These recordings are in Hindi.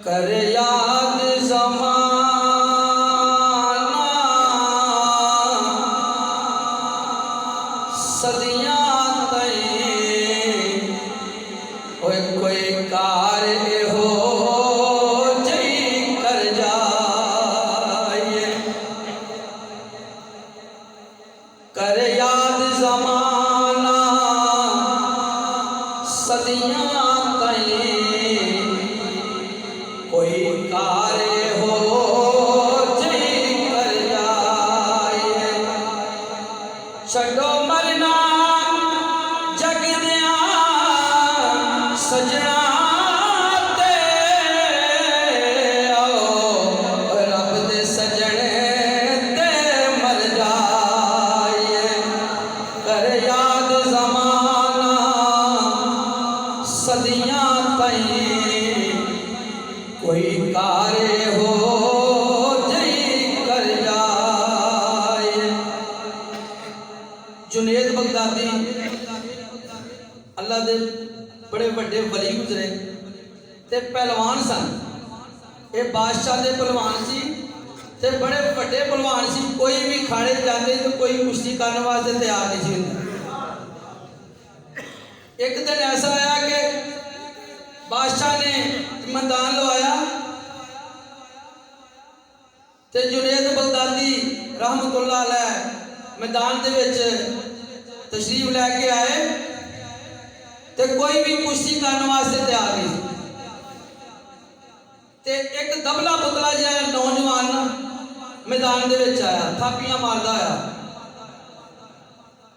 कर याद ज़माना सदियां तई कोई कार हो जई कर जाए। कर याद ज़माना सदियां तई कोई कार हो जई कर जाए। छड़ो मरना जग दिया सजना ते आओ रब दे सजने ते मर जाए। कर याद ज़माना सदियां तई कोई कार हो जई कर जाए। जुनेद बगदादी अल्लाह दे बड़े बड़े वली गुजरे ते पहलवान सन। ये बादशाह दे पहलवान सी ते बड़े बड़े पहलवान सी। कोई भी खाड़े जाते तो कोई कुश्ती करने वास्ते तैयार नहीं सी हुंदा। एक दिन ऐसा आया कि बादशाह ने मैदान लवाया ते जुनेद बगदादी रहमतुल्लाह अलैह मैदान दे विच तशरीफ लैके आए ते कोई भी कुश्ती करने वास्ते तैयार नहीं ते एक दबला पुतला जिहा नौजवान मैदान दे विच आया, थापियां मारदा आया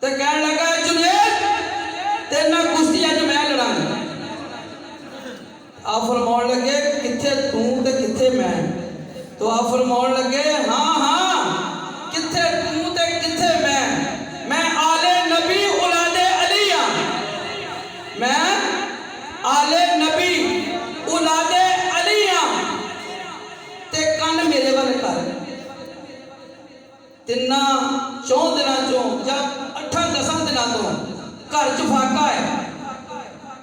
ते कहन लगा जुनेद तेरे नाल कुश्ती अज मैं लड़ांगा। आप फरमाउण लगे किथे तू ते किथे मैं? तो आप फरमाउण लगे हाँ हाँ किथे तू ते किथे मैं आले नबी औलादे अली हां। मैं आले नबी औलादे अली हां ते कन मेरे वाल कर। तिन्ना 4 दिनां चों या 8-10 दिनां तो घर च फाका है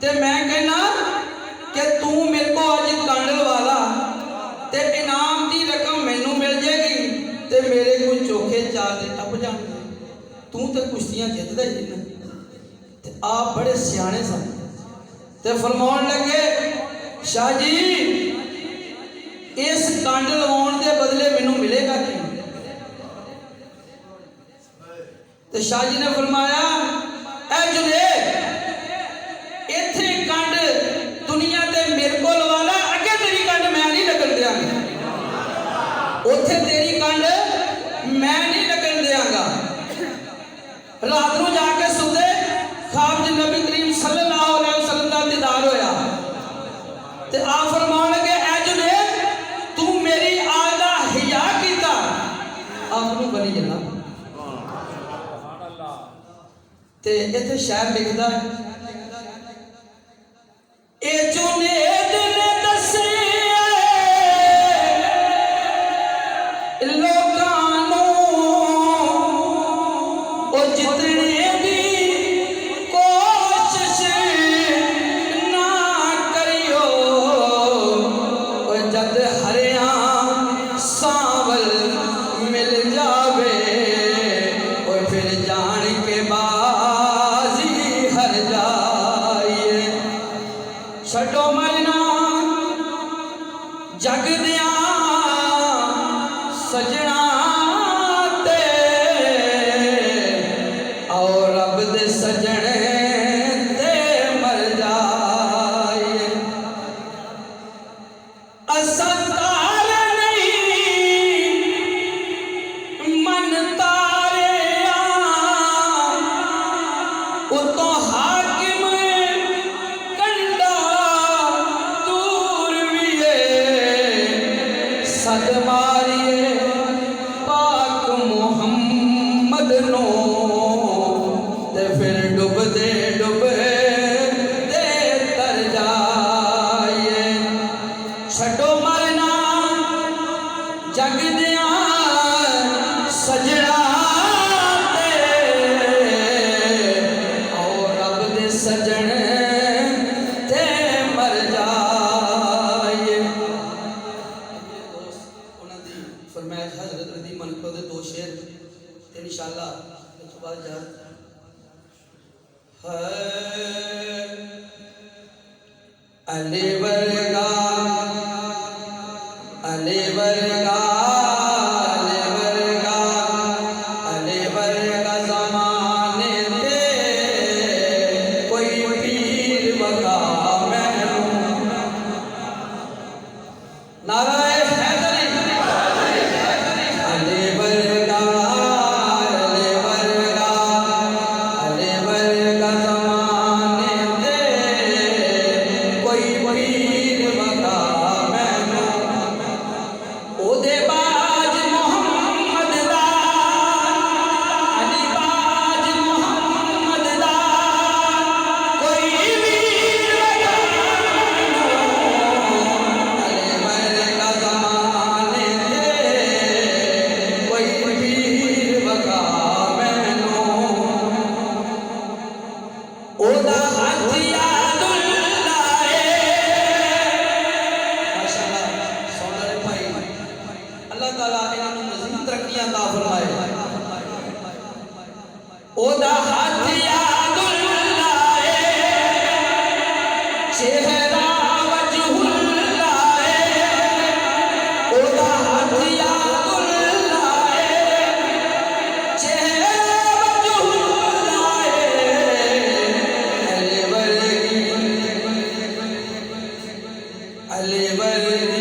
ते मैं कहना कि तू मेरे को अज कांडल वाला ते इनाम की रकम मैनू मिल जाएगी ते मेरे कोई चोखे 4 दिन टप जाएंगे। तू तो कुश्तियां जितदा ही ना। ते आप बड़े सियाने सन ते फरमाउण लगे शाह जी इस कांड लवाउण के बदले मैनू मिलेगा कि? ते शाह जी ने फरमाया ऐ जुनेद इत्थे कंड दुनिया ते मेरे को लवाला, अगे तेरी कंड मैं नहीं लगन देंगा। उत्थे तेरी कंड मैं नहीं लगन देंगा। रात को जाके सुते ख्वाब च नबी करीम सल्लल्लाहु अलैहि वसल्लम का दीदार होया ते आप फरमाउण लगे ऐ जुनेद तू मेरी आल दा हिया कीता। आपनू बनी जाना ते इत्थे शायर लिखदा है ए जुनेद ने दसे लोकां नूं ओ जितने दी कोशिश ना करियो ओ जद हरिया सांवल मिल जावे ओ फिर जान के बाजी हर जाए। छड़ो मरना जग दिया सजना ते और रब दे सजने ते मर जाए। असा तारे नहीं मन तारे उतो हाकिम कंडा दूर भी है वर्गा अली वर्गा अली वर्गा अली वर्गा ज़माने दे कोई पीर वगा मैनू नाराए हैदरी अली वर्गा अली वर्गा अली वर्गा ज़माने दे कोई पीर वगा मैनू ओदे बाज मोहम्मद दा अली बाज मोहम्मद दा कोई वीर वगा अली वर्गा ज़माने दे कोई वीर वगा मैनू ओदा हथ यादुल्ला माशाअल्लाह सोनारे भाई अल्लाह ताला इन्हां नूं मज़ीद तरक्कियां अता फरमाए ओदा हथ यादुल्ला चेहरा वजहुल्ला ओदा हथ यादुल्ला चेहरा वजहुल्ला अली वर्गी